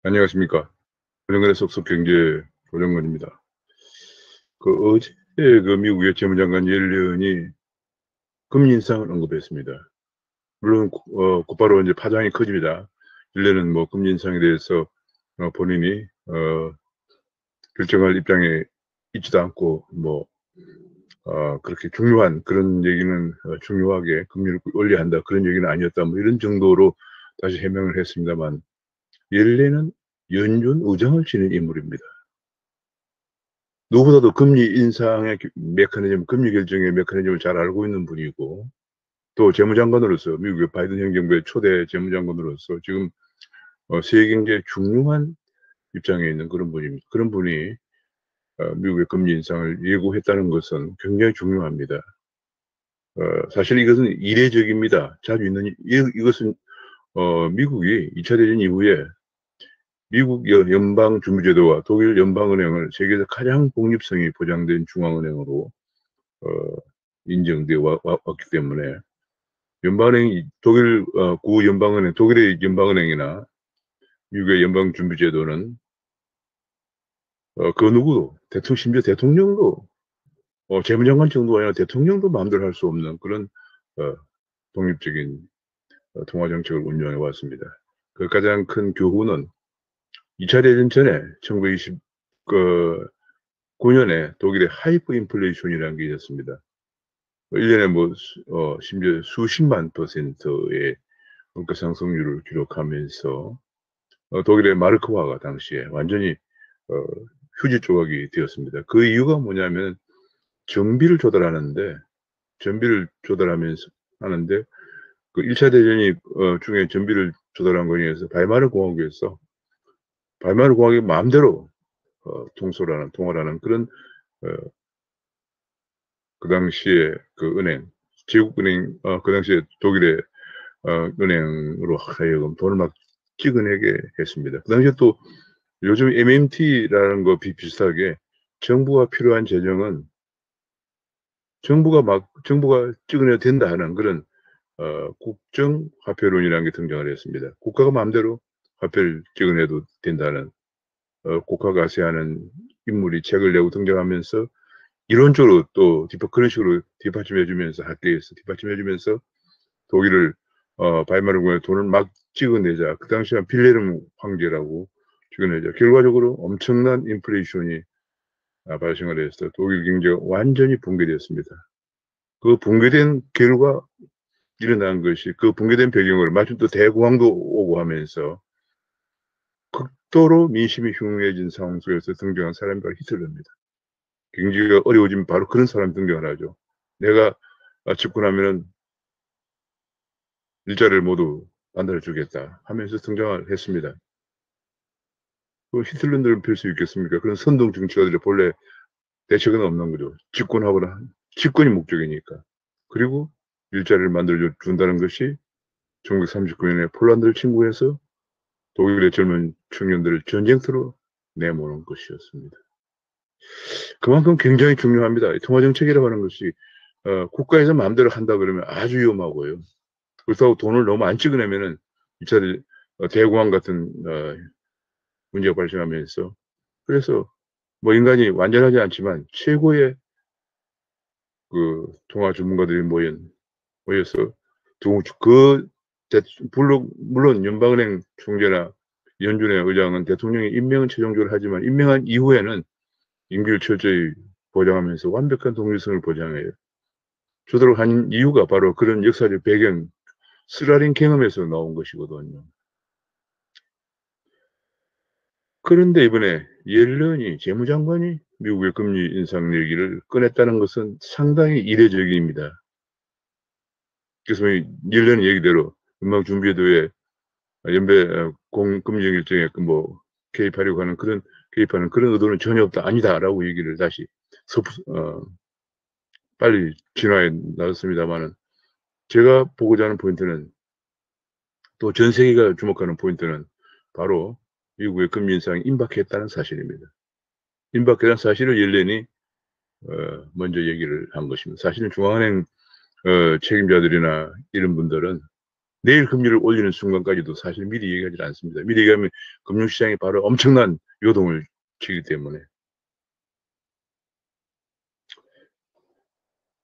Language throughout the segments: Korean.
안녕하십니까. 조정근의 속속 경제 조정근입니다. 어제 미국의 재무장관 옐런이 금리 인상을 언급했습니다. 물론 곧바로 이제 파장이 커집니다. 옐런은 뭐 금리 인상에 대해서 본인이 결정할 입장에 있지도 않고 그렇게 중요한 그런 얘기는 중요하게 금리를 올려야 한다 그런 얘기는 아니었다 뭐 이런 정도로 다시 해명을 했습니다만, 옐런은 연준 의장을 지닌 인물입니다. 누구보다도 금리 인상의 메커니즘, 금리 결정의 메커니즘을 잘 알고 있는 분이고, 또 재무장관으로서, 미국의 바이든 행정부의 초대 재무장관으로서 지금 세계 경제에 중요한 입장에 있는 그런 분입니다. 그런 분이 미국의 금리 인상을 예고했다는 것은 굉장히 중요합니다. 사실 이것은 이례적입니다. 자주 있는, 이것은 미국이 2차 대전 이후에 미국 연방준비제도와 독일 연방은행을 세계에서 가장 독립성이 보장된 중앙은행으로 어, 인정되어 왔기 때문에, 연방은행이 구 연방은행, 독일의 연방은행이나 미국의 연방준비제도는 그 누구도 심지어 대통령도 재무장관 정도가 아니라 대통령도 마음대로 할 수 없는 그런 어, 독립적인 통화정책을 운영해 왔습니다. 그 가장 큰 교훈은 2차 대전 전에 1929년에 독일의 하이퍼 인플레이션이라는 게 있었습니다. 1년에 심지어 수십만 퍼센트의 물가 상승률을 기록하면서 독일의 마르크화가 당시에 완전히 어, 휴지 조각이 되었습니다. 그 이유가 뭐냐면 정비를 조달하는데 전비를 조달하면서 하는데, 그 1차 대전이 중에 전비를 조달한 거에 의해서 바이마르 공화국이 마음대로 통화를 하는 그런 어, 그 당시에 그 은행, 제국은행, 그 당시에 독일의 은행으로 하여금 돈을 막 찍어내게 했습니다. 그 당시에 또 요즘 MMT라는 거 비슷하게 정부가 필요한 재정은 정부가 찍어내야 된다 하는 그런 국정화폐론이라는 게 등장을 했습니다. 국가가 마음대로 화폐를 찍어내도 된다는 국가가세하는 인물이 책을 내고 등장하면서, 이론적으로 또 그런 식으로 뒷받침해주면서 학계에서 뒷받침해주면서 독일을 바이마르 공화국에 돈을 막 찍어내자. 그 당시에 빌레름 황제라고 찍어내자. 결과적으로 엄청난 인플레이션이 발생을 해서 독일 경제가 완전히 붕괴되었습니다. 그 붕괴된 결과 일어난 것이, 그 붕괴된 배경을 마침 또 대공황도 오고 하면서 극도로 민심이 흉흉해진 상황 속에서 등장한 사람이 바로 히틀러입니다. 경제가 어려워지면 바로 그런 사람이 등장을 하죠. 내가 집권하면은 일자리를 모두 만들어주겠다 하면서 등장을 했습니다. 그 히틀러들은 별 수 있겠습니까? 그런 선동 정치가들이 본래 대책은 없는 거죠. 집권이 목적이니까. 그리고 일자리를 만들어준다는 것이 1939년에 폴란드를 침공해서 독일의 젊은 청년들을 전쟁터로 내모는 것이었습니다. 그만큼 굉장히 중요합니다. 통화정책이라고 하는 것이 국가에서 마음대로 한다 그러면 아주 위험하고요. 그렇다고 돈을 너무 안 찍어내면은 2차 대공황 같은 문제가 발생하면서, 그래서 뭐 인간이 완전하지 않지만 최고의 그 통화 전문가들이 모여서 그 물론 연방은행 총재나 연준의 의장은 대통령이 임명은 최종적으로 하지만 임명한 이후에는 임기를 철저히 보장하면서 완벽한 독립성을 보장해요. 주도록 한 이유가 바로 그런 역사적 배경, 스라린 경험에서 나온 것이거든요. 그런데 이번에 옐런이 재무장관이 미국의 금리 인상 얘기를 꺼냈다는 것은 상당히 이례적입니다. 그래서 옐런 얘기대로 연방준비제도에 연배 금리 결정에 개입하는 그런 의도는 전혀 없다, 아니다라고 얘기를 다시 빨리 진화해 나왔습니다만은, 제가 보고자 하는 포인트는, 또 전 세계가 주목하는 포인트는 바로 미국의 금리 인상이 임박했다는 사실입니다. 임박했다는 사실을 옐런이 먼저 얘기를 한 것입니다. 사실은 중앙은행 책임자들이나 이런 분들은 내일 금리를 올리는 순간까지도 사실 미리 얘기하지 않습니다. 미리 얘기하면 금융시장이 바로 엄청난 요동을 치기 때문에.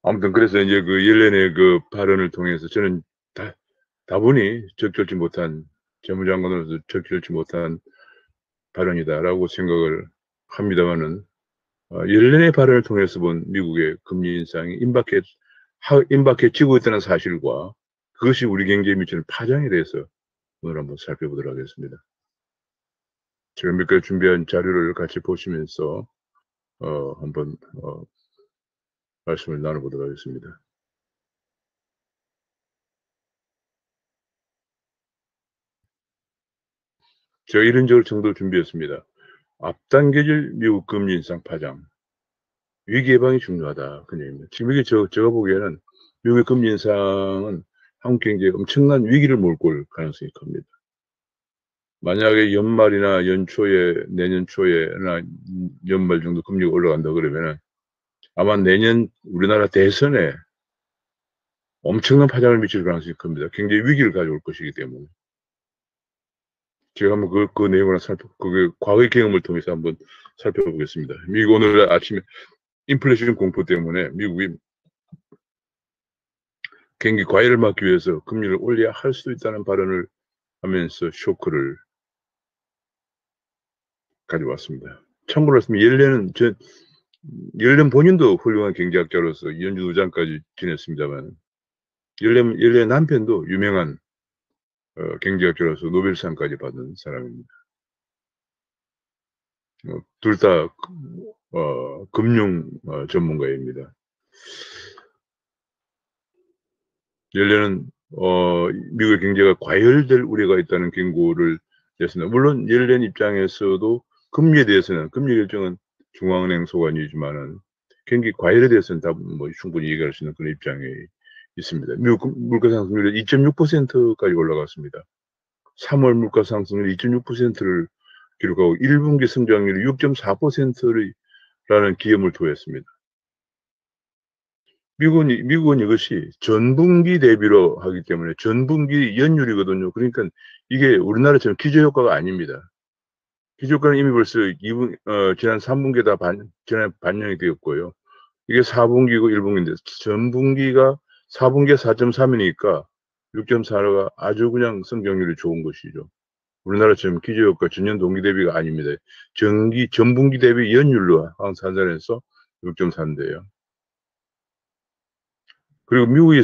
아무튼 그래서 이제 그 옐렌의 그 발언을 통해서 저는 다분히 적절치 못한, 재무장관으로서 적절치 못한 발언이다라고 생각을 합니다만은, 옐렌의 발언을 통해서 본 미국의 금리 인상이 임박해지고 있다는 사실과 그것이 우리 경제에 미치는 파장에 대해서 오늘 한번 살펴보도록 하겠습니다. 제가 몇 가지 준비한 자료를 같이 보시면서 한번 말씀을 나눠보도록 하겠습니다. 제가 이런 정도 준비했습니다. 앞당겨질 미국 금리 인상 파장, 위기 예방이 중요하다. 그 얘기입니다. 지금 이게 제가 보기에는 미국의 금리 인상은 한국 경제에 엄청난 위기를 몰고 올 가능성이 큽니다. 만약에 연말이나 연초에, 내년 초에나 연말 정도 금리가 올라간다 그러면은 아마 내년 우리나라 대선에 엄청난 파장을 미칠 가능성이 큽니다. 굉장히 위기를 가져올 것이기 때문에. 제가 한번 그 내용을 그게 과거의 경험을 통해서 한번 살펴보겠습니다. 미국 오늘 아침에 인플레이션 공포 때문에 미국이 경기 과열을 막기 위해서 금리를 올려야 할 수도 있다는 발언을 하면서 쇼크를 가져왔습니다. 참고로 말씀드리면 옐렌 본인도 훌륭한 경제학자로서 연준 의장까지 지냈습니다만, 옐렌 남편도 유명한 경제학자로서 노벨상까지 받은 사람입니다. 둘 다 금융 전문가입니다. 옐렌은 미국의 경제가 과열될 우려가 있다는 경고를 냈습니다. 물론 옐렌 입장에서도 금리에 대해서는, 금리 결정은 중앙은행 소관이지만은 경기 과열에 대해서는 다 뭐 충분히 얘기할 수 있는 그런 입장에 있습니다. 미국 물가 상승률이 2.6%까지 올라갔습니다. 3월 물가 상승률 2.6%를 기록하고 1분기 성장률이 6.4%라는 기염을 토했습니다. 미국은 이것이 전분기 대비로 하기 때문에 전분기 연율이거든요. 그러니까 이게 우리나라처럼 기저효과가 아닙니다. 기저효과는 이미 벌써 지난 3분기에 지난 반영이 되었고요. 이게 4분기고 1분기인데 전분기가 4분기에 4.3이니까 6.4가 아주 그냥 성장률이 좋은 것이죠. 우리나라처럼 기저효과 전년 동기 대비가 아닙니다. 전분기 대비 연율로 환산해서 6.4인데요. 그리고 미국의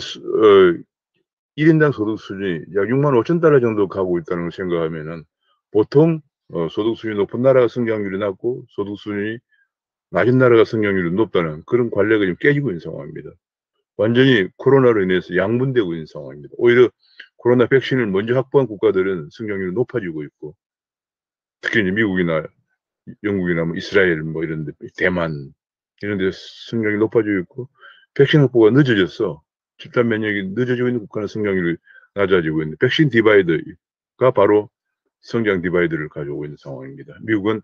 1인당 소득 수준이 약 6만 5천 달러 정도 가고 있다는 걸 생각하면은 보통 소득 수준이 높은 나라가 성장률이 낮고 소득 수준이 낮은 나라가 성장률이 높다는 그런 관례가 지금 깨지고 있는 상황입니다. 완전히 코로나로 인해서 양분되고 있는 상황입니다. 오히려 코로나 백신을 먼저 확보한 국가들은 성장률이 높아지고 있고, 특히 이제 미국이나 영국이나 뭐 이스라엘 뭐 이런 데, 대만 이런 데 성장률이 높아지고 있고, 백신 확보가 늦어져서 집단 면역이 늦어지고 있는 국가는 성장률이 낮아지고 있는데, 백신 디바이드가 바로 성장 디바이드를 가져오고 있는 상황입니다. 미국은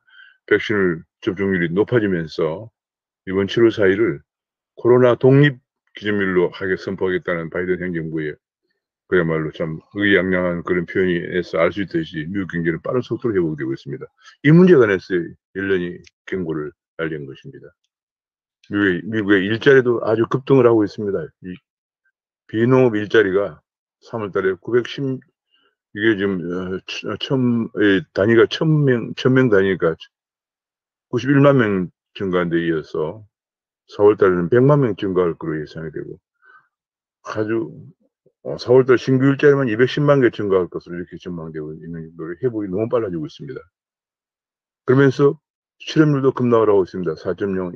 백신을 접종률이 높아지면서 이번 7월 4일을 코로나 독립 기준일로 하게 선포하겠다는 바이든 행정부의 그야말로 참 의기양양한 그런 표현에서 알 수 있듯이 미국 경제는 빠른 속도로 회복되고 있습니다. 이 문제에 관해서 옐런이 경고를 날린 것입니다. 미국의 일자리도 아주 급등을 하고 있습니다. 이 비농업 일자리가 3월 달에 910, 이게 지금 단위가 1000명 단위가 91만 명 증가한 데 이어서 4월 달에는 100만 명 증가할 것으로 예상이 되고, 아주 4월달 신규 일자리만 210만 개 증가할 것으로 이렇게 전망되고 있는 정도로 회복이 너무 빨라지고 있습니다. 그러면서 실업률도 급락을 하고 있습니다. 4.0,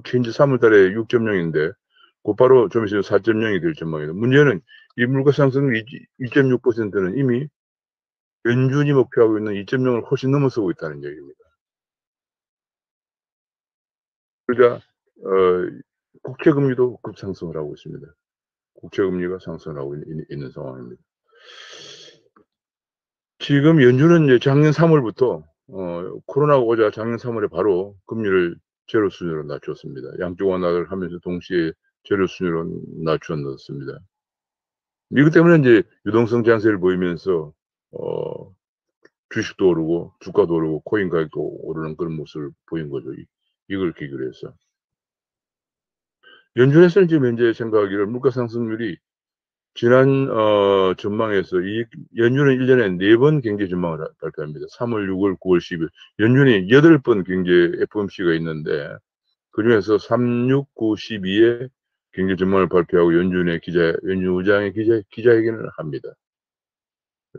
현재 3월달에 6.0인데 곧바로 좀 있으면 4.0이 될 전망입니다. 문제는 이 물가 상승률 2.6%는 이미 연준이 목표하고 있는 2.0을 훨씬 넘어서고 있다는 얘기입니다. 그러자 국채금리도 급상승을 하고 있습니다. 국채금리가 상승을 하고 있는 상황입니다. 지금 연준은 이제 작년 3월부터 코로나가 오자 작년 3월에 바로 금리를 제로 수준으로 낮췄습니다. 양쪽 완화를 하면서 동시에 제로 수준으로 낮췄습니다. 이것 때문에 이제 유동성 장세를 보이면서 주식도 오르고 주가도 오르고 코인 가격도 오르는 그런 모습을 보인 거죠. 이걸 계기로 해서. 연준에서는 지금 현재 생각하기를 물가 상승률이 지난 전망에서 연준은 1년에 4번 경제 전망을 발표합니다. 3월, 6월, 9월, 10일. 연준이 8번 경제 FOMC가 있는데 그중에서 3, 6, 9, 12에 경제 전망을 발표하고 연준 의장의 기자회견을 합니다.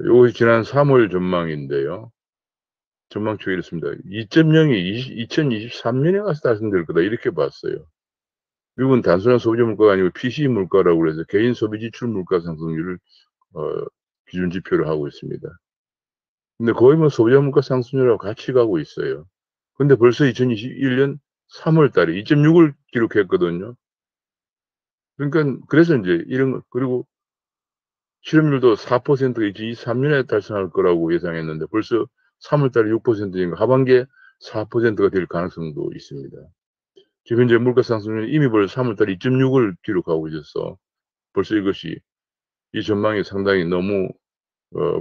이것이 지난 3월 전망인데요. 전망치가 이렇습니다. 2.0이 2023년에 가서 달성될 거다. 이렇게 봤어요. 미국은 단순한 소비자 물가가 아니고 PCE 물가라고 해서 개인 소비 지출 물가 상승률을 기준 지표로 하고 있습니다. 근데 거의 뭐 소비자 물가 상승률하고 같이 가고 있어요. 근데 벌써 2021년 3월 달에 2.6을 기록했거든요. 그러니까 그래서 이제 이런 거, 그리고 실업률도 4%가 2023년에 달성할 거라고 예상했는데 벌써 3월 달에 6%인가 하반기에 4%가 될 가능성도 있습니다. 지금 현재 물가 상승률이 이미 벌써 3월 달에 2.6을 기록하고 있어서 벌써 이것이 이 전망이 상당히 너무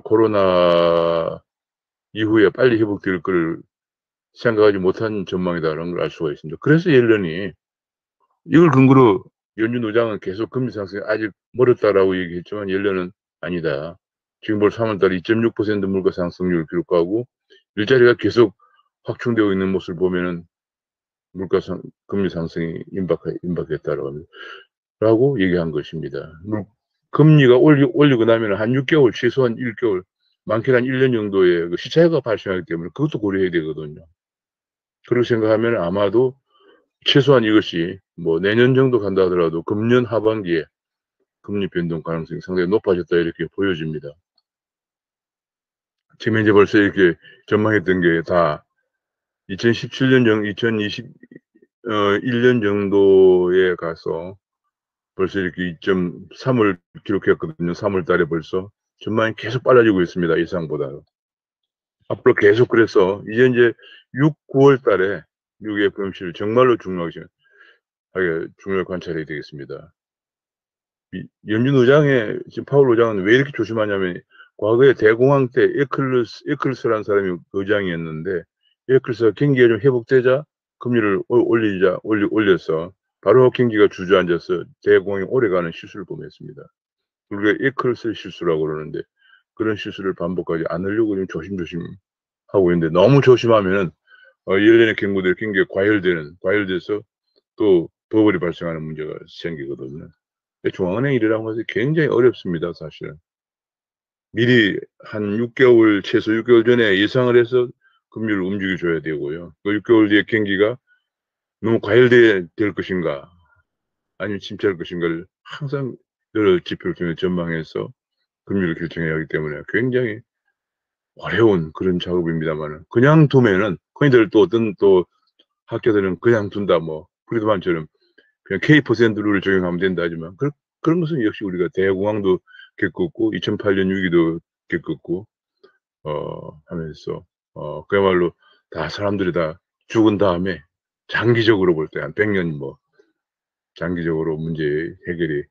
코로나 이후에 빨리 회복될 걸 생각하지 못한 전망이다라는 걸 알 수가 있습니다. 그래서 옐런이 이걸 근거로 연준 의장은 계속 금리 상승이 아직 멀었다라고 얘기했지만 옐런은 아니다. 지금 벌써 3월 달에 2.6% 물가 상승률을 기록하고 일자리가 계속 확충되고 있는 모습을 보면은 금리 상승이 임박했다라고 합니다. 라고 얘기한 것입니다. 금리가 올리고 나면 한 6개월, 최소한 1개월, 많게는 한 1년 정도의 그 시차가 발생하기 때문에 그것도 고려해야 되거든요. 그렇게 생각하면 아마도 최소한 이것이 뭐 내년 정도 간다 하더라도 금년 하반기에 금리 변동 가능성이 상당히 높아졌다 이렇게 보여집니다. 지금 현재 벌써 이렇게 전망했던 게 다 2017년 2021년 정도에 가서 벌써 이렇게 2.3을 기록했거든요. 3월 달에 벌써 전망이 계속 빨라지고 있습니다. 예상보다. 앞으로 계속 그래서 이제 6, 9월 달에 미국 FOMC를 정말로 중요하게 관찰해야 되겠습니다. 연준 의장의 지금 파월 의장은 왜 이렇게 조심하냐면 과거에 대공황 때 에클스라는 사람이 의장이었는데 에클스가 경기가 좀 회복되자 금리를 올려서 바로 경기가 주저앉아서 대공황이 오래가는 실수를 범했습니다. 우리가 에클스 실수라고 그러는데 그런 실수를 반복하지 않으려고 좀 조심조심 하고 있는데 너무 조심하면은 예전의 경기가 과열돼서 또 버블이 발생하는 문제가 생기거든요. 중앙은행 일이라고 해서 굉장히 어렵습니다, 사실은. 미리 한 6개월, 최소 6개월 전에 예상을 해서 금리를 움직여줘야 되고요. 그 6개월 뒤에 경기가 너무 과열될 것인가, 아니면 침체할 것인가를 항상 여러 지표를 통해 전망해서 금리를 결정해야 하기 때문에 굉장히 어려운 그런 작업입니다만, 그냥 두면은, 흔히들 또 어떤 또 학교들은 그냥 둔다, 뭐, 프리드만처럼 그냥 K% 룰을 적용하면 된다 하지만 그런 것은 역시 우리가 대공황도 겪었고 2008년 위기도 겪었고 하면서 그야말로 다 사람들이 다 죽은 다음에 장기적으로 볼 때 한 100년 뭐 장기적으로 문제 해결이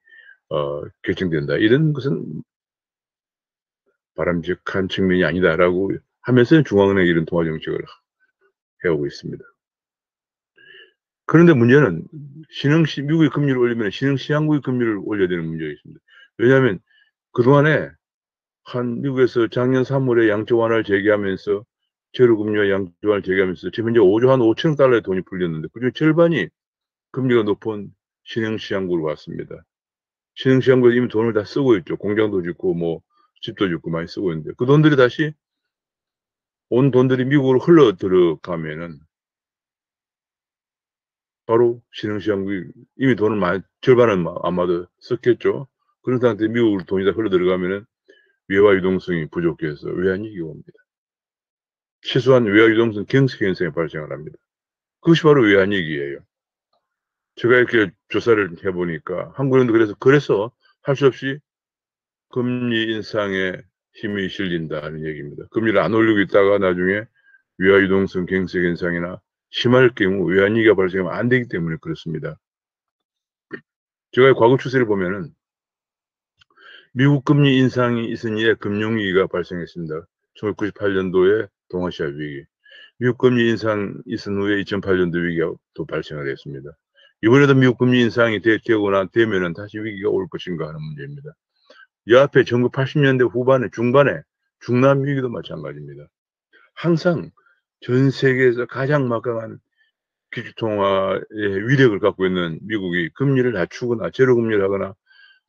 결정된다. 이런 것은 바람직한 측면이 아니다라고 하면서 중앙은행이 이런 통화 정책을 해오고 있습니다. 그런데 문제는 미국의 금리를 올리면 신흥시장국의 금리를 올려야 되는 문제가 있습니다. 왜냐하면 그동안에 미국에서 작년 3월에 양적 완화를 재개하면서 제로금리와 양적 완화를 재개하면서 지금 현재 5조 한 5천억 달러의 돈이 풀렸는데 그중에 절반이 금리가 높은 신흥시장국으로 왔습니다. 신흥시장국에 이미 돈을 다 쓰고 있죠. 공장도 짓고 뭐 집도 짓고 많이 쓰고 있는데 그 돈들이 다시 온 돈들이 미국으로 흘러 들어가면은 바로 신흥시장국이 이미 돈을 절반은 아마도 썼겠죠. 그런 상태에 미국으로 돈이 다 흘러 들어가면은 외화 유동성이 부족해서 외환위기가 옵니다. 최소한 외화 유동성 경색 현상이 발생을 합니다. 그것이 바로 외환위기예요. 제가 이렇게 조사를 해보니까 한국은행도 그래서 할 수 없이 금리 인상에 힘이 실린다는 얘기입니다. 금리를 안 올리고 있다가 나중에 외화 유동성 경색 현상이나 심할 경우 외환위기가 발생하면 안 되기 때문에 그렇습니다. 제가 과거 추세를 보면은 미국 금리 인상이 있은 이에 금융위기가 발생했습니다. 1998년도에 동아시아 위기. 미국 금리 인상 있은 후에 2008년도 위기가 또 발생을 했습니다. 이번에도 미국 금리 인상이 되면은 다시 위기가 올 것인가 하는 문제입니다. 이 앞에 1980년대 후반에 중반에 중남 위기도 마찬가지입니다. 항상 전 세계에서 가장 막강한 기축통화의 위력을 갖고 있는 미국이 금리를 낮추거나 제로금리를 하거나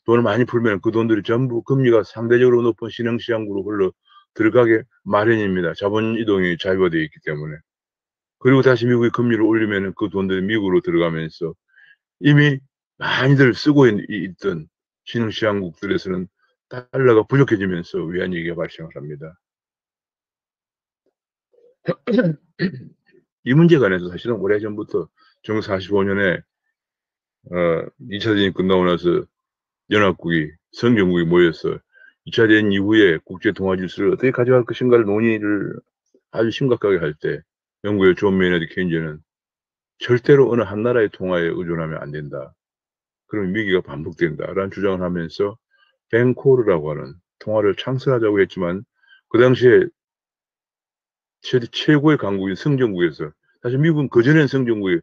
돈을 많이 풀면 그 돈들이 전부 금리가 상대적으로 높은 신흥시장으로 흘러 들어가게 마련입니다. 자본 이동이 자유화 되어 있기 때문에. 그리고 다시 미국이 금리를 올리면 그 돈들이 미국으로 들어가면서 이미 많이들 쓰고 있던 신흥시장국들에서는 달러가 부족해지면서 외환위기가 발생을 합니다. 이 문제에 관해서 사실은 오래전부터 1945년에 2차 대전이 끝나고 나서 연합국이 성경국이 모여서 2차 대전 이후에 국제 통화 질서를 어떻게 가져갈 것인가를 논의를 아주 심각하게 할 때 영국의 존 메이너드 케인즈는 절대로 어느 한 나라의 통화에 의존하면 안 된다. 그럼 위기가 반복된다라는 주장을 하면서 벤코르라고 하는 통화를 창설하자고 했지만 그 당시에 최고의 강국인 성전국에서 사실 미국은 그전엔 성전국이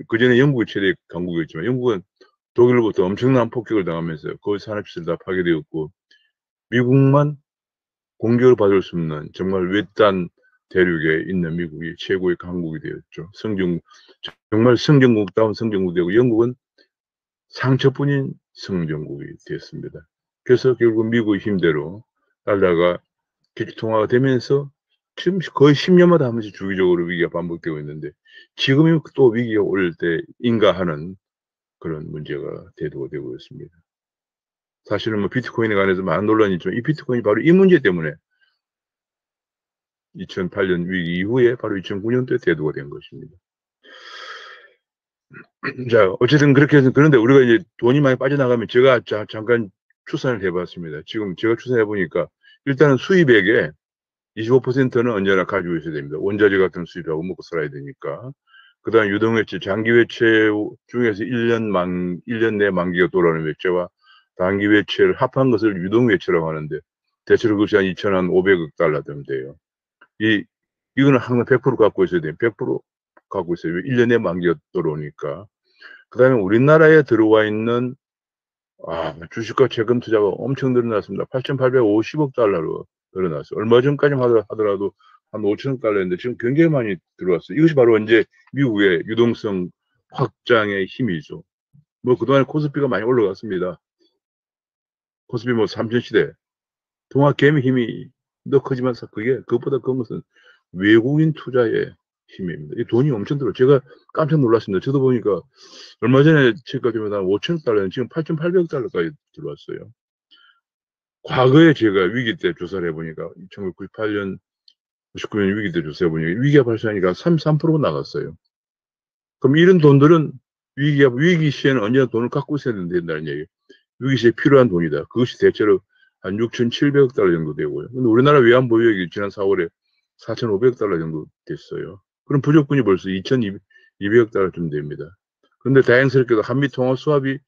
그전에 영국이 최대 강국이었지만 영국은 독일로부터 엄청난 폭격을 당하면서 거의 산업시설 다 파괴되었고 미국만 공격을 받을 수 없는 정말 외딴 대륙에 있는 미국이 최고의 강국이 되었죠. 정말 성전국다운 성전국이 되고 영국은 상처뿐인 성전국이 되었습니다. 그래서 결국 미국의 힘대로 달러가 기축통화가 되면서 지금 거의 10년마다 한 번씩 주기적으로 위기가 반복되고 있는데 지금이 또 위기가 올 때인가 하는 그런 문제가 대두가 되고 있습니다. 사실은 뭐 비트코인에 관해서 많은 논란이 있지만 이 비트코인이 바로 이 문제 때문에 2008년 위기 이후에 바로 2009년도에 대두가 된 것입니다. 자, 어쨌든 그렇게 해서 그런데 우리가 이제 돈이 많이 빠져나가면 제가 잠깐 추산을 해봤습니다. 지금 제가 추산해 보니까 일단은 수입액에 25%는 언제나 가지고 있어야 됩니다. 원자재 같은 수입하고 먹고 살아야 되니까. 그 다음 유동외채, 장기외채 중에서 1년 내 만기가 돌아오는 외채와 단기외채를 합한 것을 유동외채라고 하는데, 대체로 그것이 한 2,500억 달러 되면 돼요. 이거는 항상 100% 갖고 있어야 돼요. 100% 갖고 있어요. 1년 내 만기가 돌아오니까. 그 다음에 우리나라에 들어와 있는, 주식과 채권 투자가 엄청 늘어났습니다. 8,850억 달러로 늘어났어요. 얼마 전까지만 하더라도 한 5천억 달러였는데 지금 굉장히 많이 들어왔어요. 이것이 바로 이제 미국의 유동성 확장의 힘이죠. 뭐 그동안에 코스피가 많이 올라갔습니다. 코스피 뭐 3천시대. 동학개미 힘이 더 크지만 그것보다 큰 것은 외국인 투자의 힘입니다. 이 돈이 엄청 들어요. 제가 깜짝 놀랐습니다. 저도 보니까 얼마 전에 체크가 되면 한 5천억 달러는 지금 8,800억 달러까지 들어왔어요. 과거에 제가 위기 때 조사를 해보니까 1998년, 99년 위기 때 조사해 보니까 위기가 발생하니까 33%가 나갔어요. 그럼 이런 돈들은 위기 시에는 언제나 돈을 갖고 있어야 된다는 얘기예요. 위기 시에 필요한 돈이다. 그것이 대체로 한 6,700억 달러 정도 되고요. 근데 우리나라 외환보유액이 지난 4월에 4,500억 달러 정도 됐어요. 그럼 부족분이 벌써 2,200억 달러쯤 됩니다. 그런데 다행스럽게도 한미 통화 수합이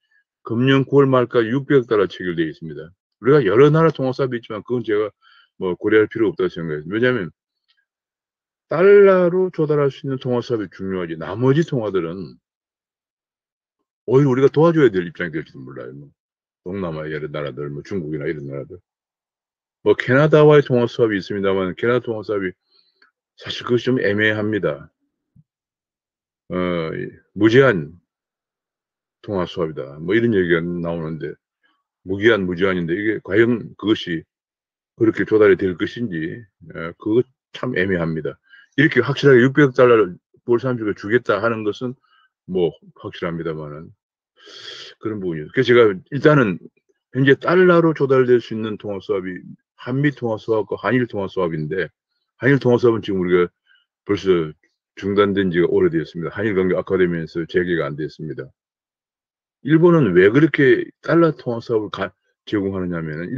금년 9월 말까지 600억 달러 체결되어 있습니다. 우리가 여러 나라 통화 수합이 있지만 그건 제가 뭐 고려할 필요 없다고 생각해요. 왜냐하면 달러로 조달할 수 있는 통화 수합이 중요하지 나머지 통화들은 오히려 우리가 도와줘야 될 입장이 될지도 몰라요. 뭐 동남아 여러 나라들, 뭐 중국이나 이런 나라들. 뭐 캐나다와의 통화 수합이 있습니다만 캐나다 통화 수합이 사실 그것이 좀 애매합니다. 무제한 통화 수합이다. 뭐 이런 얘기가 나오는데 무기한 무제한인데 이게 과연 그것이 그렇게 조달이 될 것인지 그거 참 애매합니다. 이렇게 확실하게 600억 달러를 볼 30을 주겠다 하는 것은 뭐 확실합니다만은 그런 부분이요. 그래서 제가 일단은 현재 달러로 조달될 수 있는 통화 수합이 한미 통화 수합과 한일 통화 수합인데 한일 통화 수합은 지금 우리가 벌써 중단된 지가 오래되었습니다. 한일 관계 악화되면서 재개가 안 됐습니다. 일본은 왜 그렇게 달러 통화 수합을 제공하느냐 하면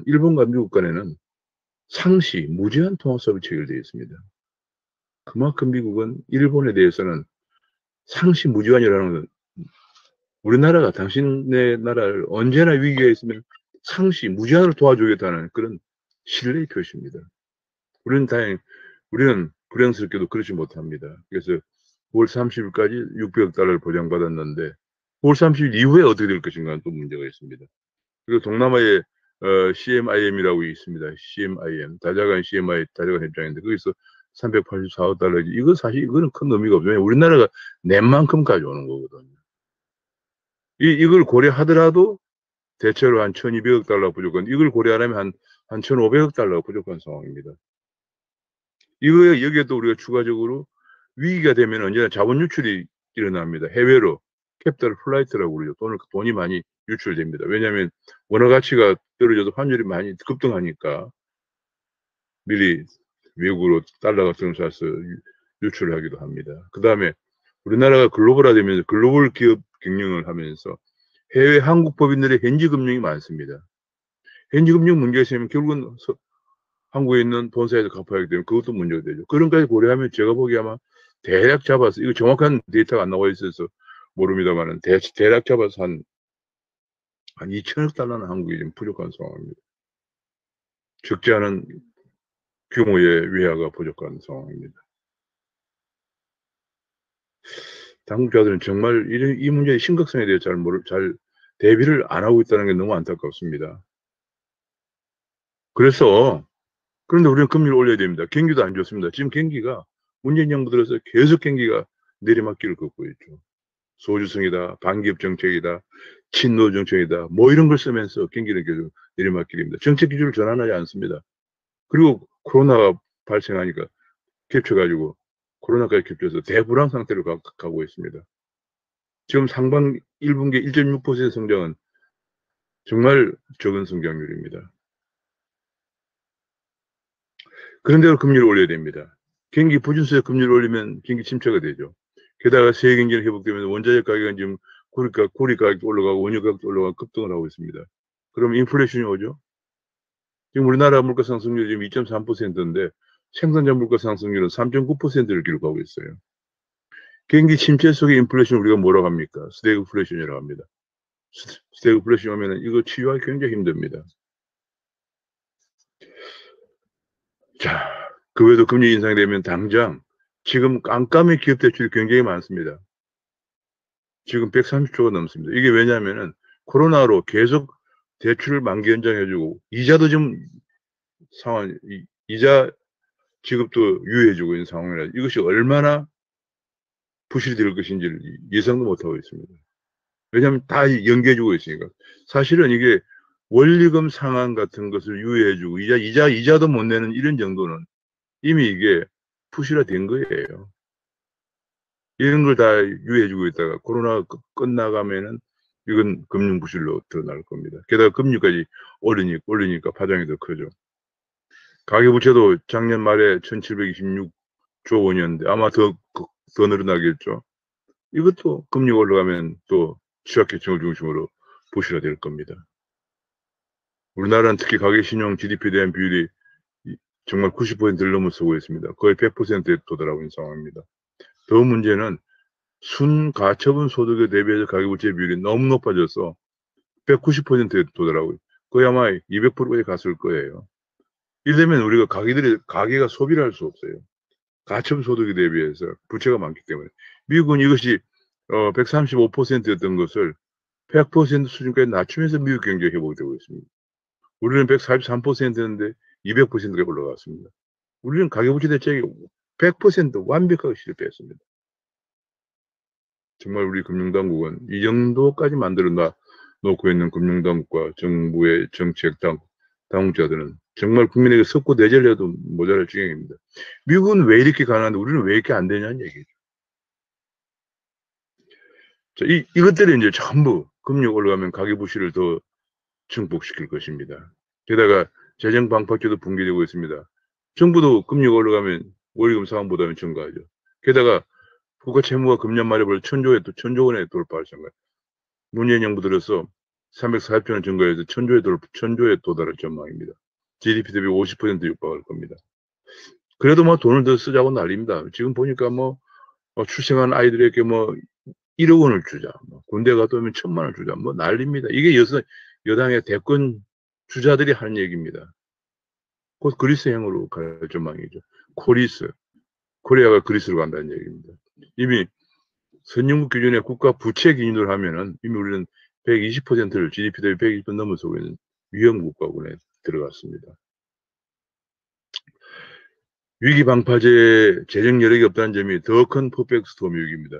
일본과 미국 간에는 상시 무제한 통화 수합이 체결되어 있습니다. 그만큼 미국은 일본에 대해서는 상시 무제한이라는 건 우리나라가 당신네 나라를 언제나 위기가 있으면 상시, 무제한으로 도와주겠다는 그런 신뢰의 표시입니다. 우리는 불행스럽게도 그렇지 못합니다. 그래서 9월 30일까지 600억 달러를 보장받았는데 9월 30일 이후에 어떻게 될 것인가는 또 문제가 있습니다. 그리고 동남아에 CMIM이라고 있습니다. CMIM, 다자간 CMI, 다자간 협정인데 거기서 384억 달러지. 이거 사실 이거는 큰 의미가 없어요. 우리나라가 낸 만큼 가져오는 거거든요. 이걸 고려하더라도 대체로 한 1200억 달러 부족한, 이걸 고려하려면 한 1500억 달러가 부족한 상황입니다. 이거에 여기에 또 우리가 추가적으로 위기가 되면 언제나 자본 유출이 일어납니다. 해외로 캐피탈 플라이트라고 그러죠. 돈이 많이 유출됩니다. 왜냐하면 원화 가치가 떨어져도 환율이 많이 급등하니까 미리 외국으로 달러 같은 걸 사서 유출을 하기도 합니다. 그 다음에 우리나라가 글로벌화되면서 글로벌 기업 경영을 하면서 해외 한국 법인들의 현지 금융이 많습니다. 현지 금융 문제가 있으면 결국은 한국에 있는 본사에서 갚아야 하기 때문에 그것도 문제가 되죠. 그런 까지 고려하면 제가 보기에 아마 대략 잡아서, 이거 정확한 데이터가 안 나와 있어서 모릅니다만은 대략 잡아서 한 2천억 달러는 한국이 좀 부족한 상황입니다. 적지 않은 규모의 외화가 부족한 상황입니다. 당국자들은 정말 이 문제의 심각성에 대해 잘 대비를 안 하고 있다는 게 너무 안타깝습니다. 그런데 우리는 금리를 올려야 됩니다. 경기도 안 좋습니다. 지금 경기가 문재인 정부 들어서 계속 경기가 내리막길을 걷고 있죠. 소주성이다, 반기업 정책이다, 친노 정책이다, 뭐 이런 걸 쓰면서 경기는 계속 내리막길입니다. 정책 기조를 전환하지 않습니다. 그리고 코로나가 발생하니까 겹쳐가지고 코로나까지 겹쳐서 대불황 상태로 가고 있습니다. 지금 상반 1분기 1.6% 성장은 정말 적은 성장률입니다. 그런데도 금리를 올려야 됩니다. 경기 부진수에 금리를 올리면 경기 침체가 되죠. 게다가 세계 경제는 회복되면서 원자재 가격은 지금 고리 가격도 올라가고 원유 가격도 올라가고 급등을 하고 있습니다. 그럼 인플레이션이 오죠? 지금 우리나라 물가 상승률이 지금 2.3%인데 생산자 물가 상승률은 3.9%를 기록하고 있어요. 경기 침체 속의 인플레이션 우리가 뭐라고 합니까? 스태그플레이션이라고 합니다. 스태그플레이션 오면 이거 치유하기 굉장히 힘듭니다. 자, 그 외에도 금리 인상이 되면 당장 지금 깜깜이 기업 대출이 굉장히 많습니다. 지금 130조가 넘습니다. 이게 왜냐하면은 코로나로 계속 대출을 만기 연장해주고 이자도 좀 이자 지급도 유예해주고 있는 상황이라 이것이 얼마나 부실이 될 것인지를 예상도 못하고 있습니다. 왜냐하면 다 연계해주고 있으니까. 사실은 이게 원리금 상환 같은 것을 유예해주고 이자도 못 내는 이런 정도는 이미 이게 부실화된 거예요. 이런 걸 다 유예해주고 있다가 코로나가 끝나가면은 이건 금융부실로 드러날 겁니다. 게다가 금리까지 올리니까 파장이 더 크죠. 가계부채도 작년 말에 1726조 원이었는데 아마 더 늘어나겠죠. 이것도 금리가 올라가면 또 취약계층을 중심으로 부실화될 겁니다. 우리나라는 특히 가계신용 GDP에 대한 비율이 정말 90%를 넘어서고 있습니다. 거의 100%에 도달하고 있는 상황입니다. 더 문제는 순가처분 소득에 대비해서 가계부채 비율이 너무 높아져서 190%에 도달하고 거의 아마 200%까지 갔을 거예요. 이러면 우리가 가계가 소비를 할 수 없어요. 가처분 소득에 대비해서 부채가 많기 때문에. 미국은 이것이 135%였던 것을 100% 수준까지 낮추면서 미국 경제가 회복되고 있습니다. 우리는 143%였는데 200%가 올라갔습니다. 우리는 가계부채 대책이 100% 완벽하게 실패했습니다. 정말 우리 금융당국은 이 정도까지 만들어 놓고 있는 금융당국과 정부의 정책 당국자들은 정말 국민에게 석고 내재를 해도 모자랄 지경입니다. 미국은 왜 이렇게 가능한데 우리는 왜 이렇게 안 되냐는 얘기죠. 자, 이것들이 이제 전부 금융 올라가면 가계부실을 더 증폭시킬 것입니다. 게다가 재정 방파제도 붕괴되고 있습니다. 정부도 금리가 올라가면 원리금 상환보다는 증가하죠. 게다가 국가 채무가 금년 말에 벌써 1000조 원에 돌파할 생각. 문재인 정부 들어서 340조 원 증가해서 1000조에 도달할 전망입니다. GDP 대비 50% 육박할 겁니다. 그래도 뭐 돈을 더 쓰자고 난립니다. 지금 보니까 출생한 아이들에게 1억 원을 주자. 군대 갔다 오면 1000만 원 주자. 난립니다. 이게 여당의 대권 주자들이 하는 얘기입니다. 곧 그리스행으로 갈 전망이죠. 코리스. 코리아가 그리스로 간다는 얘기입니다. 이미 선진국 기준의 국가 부채 기준으로 하면은 이미 우리는 120%를 GDP 대비 120% 넘어서고 있는 위험 국가군에 들어갔습니다. 위기 방파제 재정 여력이 없다는 점이 더 큰 퍼펙트 스톰 위기입니다.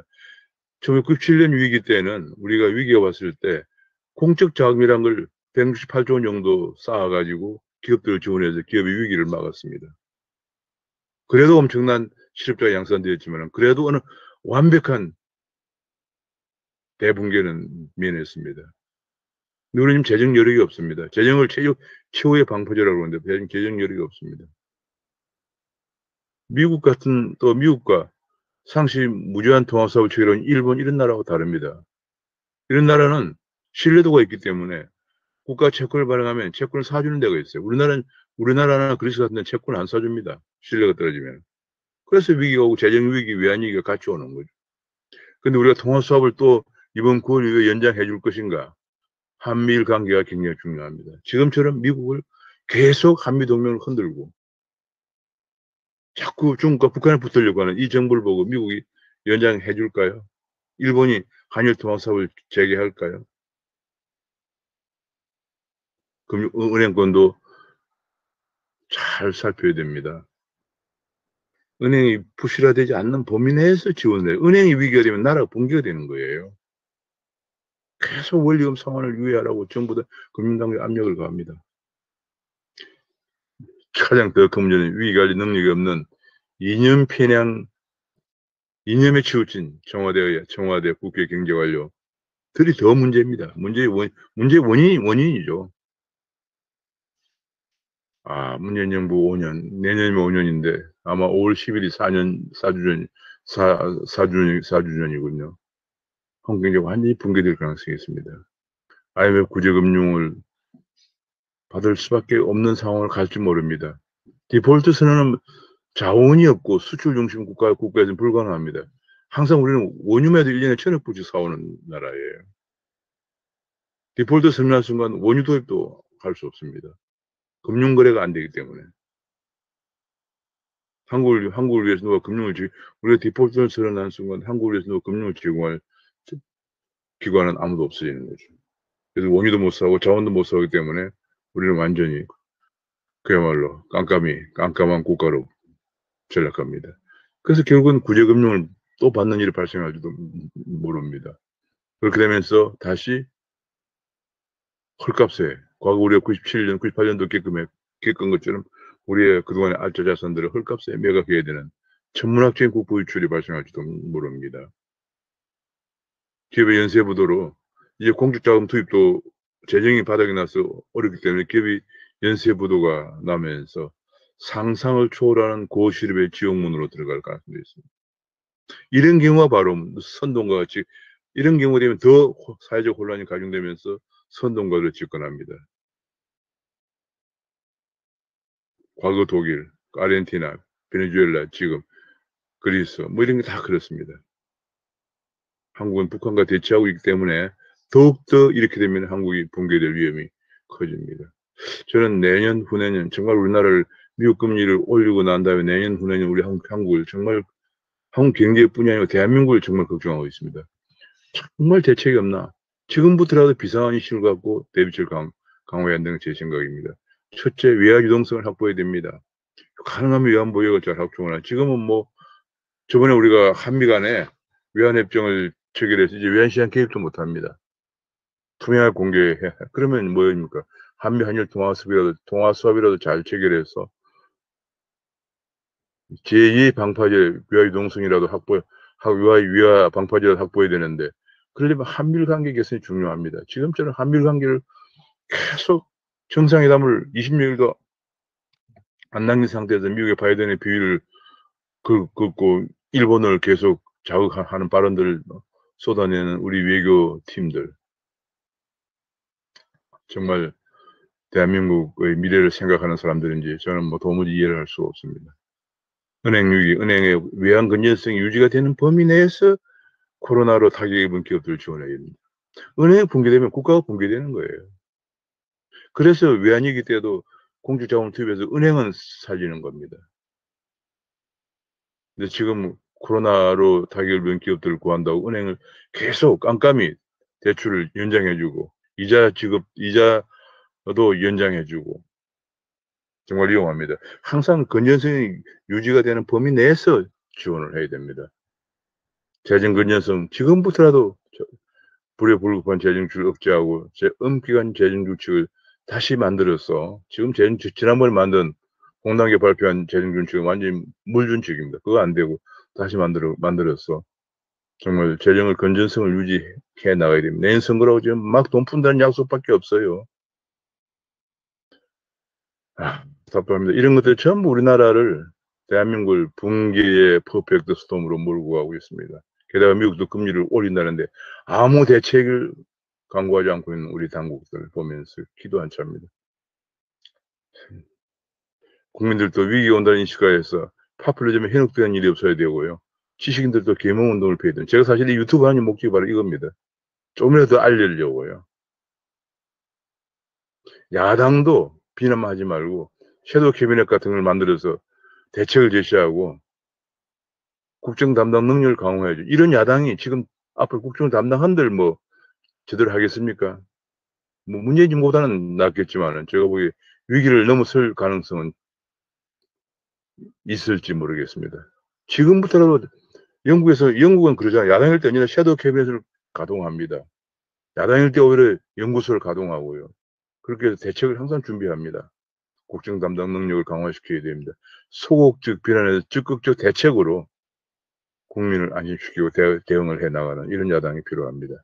1997년 위기 때는 우리가 위기가 왔을 때 공적 자금이란 걸 168조 원 정도 쌓아가지고 기업들을 지원해서 기업의 위기를 막았습니다. 그래도 엄청난 실업자가 양산되었지만 그래도 어느 완벽한 대붕괴는 면했습니다. 우리는 재정 여력이 없습니다. 재정을 최후의 방파제라고 하는데 재정 여력이 없습니다. 미국 같은 또 미국과 상시 무제한 통화사업을 체결한 일본 이런 나라하고 다릅니다. 이런 나라는 신뢰도가 있기 때문에 국가 채권을 발행하면 채권을 사주는 데가 있어요. 우리나라나 그리스 같은 데는 채권을 안 사줍니다. 신뢰가 떨어지면. 그래서 위기가 오고 재정 위기, 외환 위기가 같이 오는 거죠. 근데 우리가 통화 수합을 또 이번 9월 이후에 연장해 줄 것인가? 한미일 관계가 굉장히 중요합니다. 지금처럼 미국을 계속 한미 동맹을 흔들고 자꾸 중국과 북한에 붙으려고 하는 이 정부를 보고 미국이 연장해 줄까요? 일본이 한일 통화 사업을 재개할까요? 은행권도 잘 살펴야 됩니다. 은행이 부실화되지 않는 범위 내에서 지원을 해요. 은행이 위기가 되면 나라가 붕괴가 되는 거예요. 계속 원리금 상환을 유예하라고 정부도 금융당국에 압력을 가합니다. 가장 더 큰 문제는 위기관리 능력이 없는 이념 편향, 이념에 치우친 청와대 국회 경제관료들이 더 문제입니다. 문제의 원인이죠. 문재인 정부 5년, 내년이면 5년인데 아마 5월 10일이 4주년이군요. 한국 경제가 완전히 붕괴될 가능성이 있습니다. IMF 구제금융을 받을 수밖에 없는 상황을 갈지 모릅니다. 디폴트 선언은 자원이 없고 수출 중심 국가에서는 불가능합니다. 항상 우리는 원유매도 1년에 1,000억 불씩 사오는 나라예요. 디폴트 선언한 순간 원유 도입도 할 수 없습니다. 금융거래가 안 되기 때문에. 한국을 위해서 우리가 디폴트를 선언한 순간 한국을 위해서 누가 금융을 제공할 기관은 아무도 없어지는 거죠. 그래서 원유도 못 사고 자원도 못 사기 때문에 우리는 완전히 그야말로 깜깜한 국가로 전락합니다. 그래서 결국은 구제금융을 또 받는 일이 발생할지도 모릅니다. 그렇게 되면서 다시 헐값에 과거 우리가 97년, 98년도 겪은 것처럼 우리의 그동안의 알짜 자산들을 헐값에 매각해야 되는 천문학적인 국부 유출이 발생할지도 모릅니다. 기업의 연쇄부도로 이제 공적자금 투입도 재정이 바닥이 나서 어렵기 때문에 기업이 연쇄부도가 나면서 상상을 초월하는 고실업의 지옥문으로 들어갈 가능성도 있습니다. 이런 경우가 바로 선동과 같이 이런 경우가 되면 더 사회적 혼란이 가중되면서 선동가를 집권합니다. 과거 독일, 아르헨티나, 베네수엘라, 지금 그리스 뭐 이런 게 다 그렇습니다. 한국은 북한과 대치하고 있기 때문에 더욱더 이렇게 되면 한국이 붕괴될 위험이 커집니다. 저는 내년 후내년 정말 우리나라를 미국 금리를 올리고 난 다음에 내년 후내년 우리 한국을 정말 한국 경제뿐이 아니라 대한민국을 정말 걱정하고 있습니다. 정말 대책이 없나? 지금부터라도 비상한 이슈를 갖고 대비책을 강화해야 한다는 제 생각입니다. 첫째, 외화 유동성을 확보해야 됩니다. 가능하면 외환 보유액을 잘 확충하라. 지금은 뭐 저번에 우리가 한미 간에 외환협정을 체결해서 이제 외환시장 개입도 못합니다. 투명하게 공개해. 그러면 뭐입니까? 한미 한일 통화 수합이라도 잘 체결해서 제2 방파제 위화 유동성이라도 위화 방파제라도 확보해야 되는데 그러려면 한미일 관계 개선이 중요합니다. 지금처럼 한미일 관계를 계속 정상회담을 20여일도 안 남긴 상태에서 미국의 바이든의 비위를 긋고 일본을 계속 자극하는 발언들을 쏟아내는 우리 외교 팀들 정말 대한민국의 미래를 생각하는 사람들인지 저는 뭐 도무지 이해를 할 수가 없습니다. 은행의 외환 건전성이 유지가 되는 범위 내에서 코로나로 타격 입은 기업들을 지원해야 됩니다. 은행이 붕괴되면 국가가 붕괴되는 거예요. 그래서 외환위기 때도 공적자금을 투입해서 은행은 살리는 겁니다. 근데 지금 코로나로 타격을 입은 기업들을 구한다고 은행을 계속 깜깜이 대출을 연장해주고 이자도 연장해주고 정말 위험합니다. 항상 건전성이 유지가 되는 범위 내에서 지원을 해야 됩니다. 재정 건전성 지금부터라도 불효불급한 재정주를 억제하고 엄기간 재정준칙을 다시 만들어서 지금 지난번에 만든 공당계 발표한 재정준칙은 완전히 물준칙입니다. 그거 안 되고 다시 만들어서 정말 재정의 건전성을 유지해 나가야 됩니다. 내년 선거라고 지금 막 돈 푼다는 약속밖에 없어요. 답답합니다. 이런 것들 전부 우리나라를 대한민국을 붕괴의 퍼펙트 스톰으로 몰고 가고 있습니다. 게다가 미국도 금리를 올린다는데 아무 대책을 강구하지 않고 있는 우리 당국들을 보면서 기도 한 차입니다. 국민들도 위기가 온다는 인식하에서 파퓰리즘에 현혹되는 일이 없어야 되고요. 지식인들도 계몽운동을 펴야 됩니다. 제가 사실 이 유튜브 하는 목적이 바로 이겁니다. 조금이라도 알리려고요. 야당도 비난만 하지 말고 섀도우 캐비넷 같은 걸 만들어서 대책을 제시하고 국정 담당 능력을 강화해야죠. 이런 야당이 지금 앞으로 국정 담당한들 뭐 제대로 하겠습니까? 뭐 문재인보다는 낫겠지만은 제가 보기에 위기를 넘어설 가능성은 있을지 모르겠습니다. 지금부터라도 영국은 그러잖아요. 야당일 때 아니라 섀도우 캐비넷을 가동합니다. 야당일 때 오히려 연구소를 가동하고요. 그렇게 해서 대책을 항상 준비합니다. 국정 담당 능력을 강화시켜야 됩니다. 소극적 비난에서 적극적 대책으로 국민을 안심시키고 대응을 해나가는 이런 야당이 필요합니다.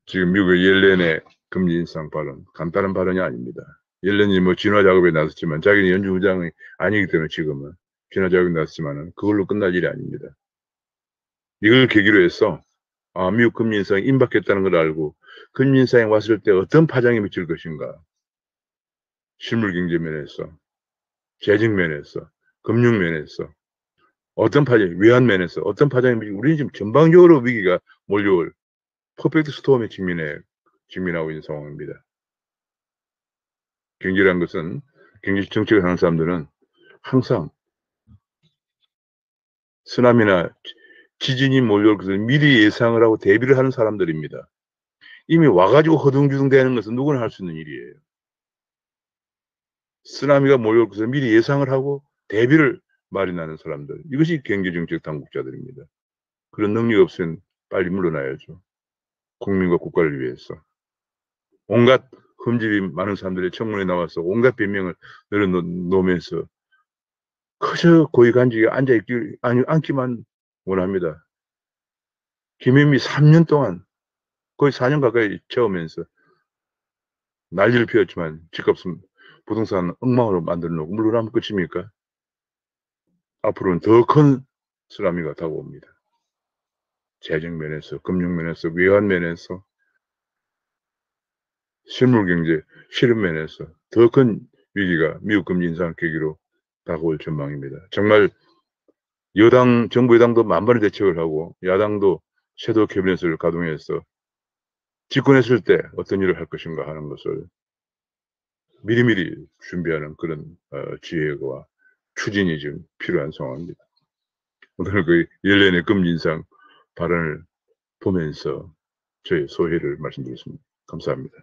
지금 미국의 옐렌의 금리 인상 발언, 간단한 발언이 아닙니다. 옐렌이 뭐 진화 작업에 나섰지만 자기는 연준 의장이 아니기 때문에 지금은 진화 작업에 나섰지만은 그걸로 끝날 일이 아닙니다. 이걸 계기로 해서 미국 금리 인상이 임박했다는 걸 알고 금리 인상이 왔을 때 어떤 파장이 미칠 것인가. 실물 경제 면에서, 재정 면에서, 금융 면에서, 어떤 파장, 외환 면에서 어떤 파장이 미칠 우리는 지금 전방적으로 위기가 몰려올 퍼펙트 스톰에 직면하고 있는 상황입니다. 경제라는 것은 경제 정책을 하는 사람들은 항상 쓰나미나 지진이 몰려올 것을 미리 예상을 하고 대비를 하는 사람들입니다. 이미 와가지고 허둥지둥 되는 것은 누구나 할 수 있는 일이에요. 쓰나미가 몰려올 것을 미리 예상을 하고 대비를 마련하는 사람들. 이것이 경제정책 당국자들입니다. 그런 능력이 없으면 빨리 물러나야죠. 국민과 국가를 위해서. 온갖 흠집이 많은 사람들의 청문회에 나와서 온갖 변명을 늘어놓으면서 그저 고위 간직에 앉기만 원합니다. 김현미 3년 동안 거의 4년 가까이 채우면서 난리를 피웠지만 집값은 부동산 엉망으로 만들어 놓고 물러나면 끝입니까? 앞으로는 더 큰 쓰나미가 다가옵니다. 재정 면에서, 금융 면에서, 외환 면에서, 실물 경제, 실험 면에서 더 큰 위기가 미국 금리 인상 계기로 다가올 전망입니다. 정말 정부 여당도 만반의 대책을 하고 야당도 섀도우 캐비넷을 가동해서 집권했을 때 어떤 일을 할 것인가 하는 것을 미리미리 준비하는 그런 지혜와 추진이 지금 필요한 상황입니다. 오늘 그 옐렌의 금리 인상 발언을 보면서 저의 소회를 말씀드렸습니다. 감사합니다.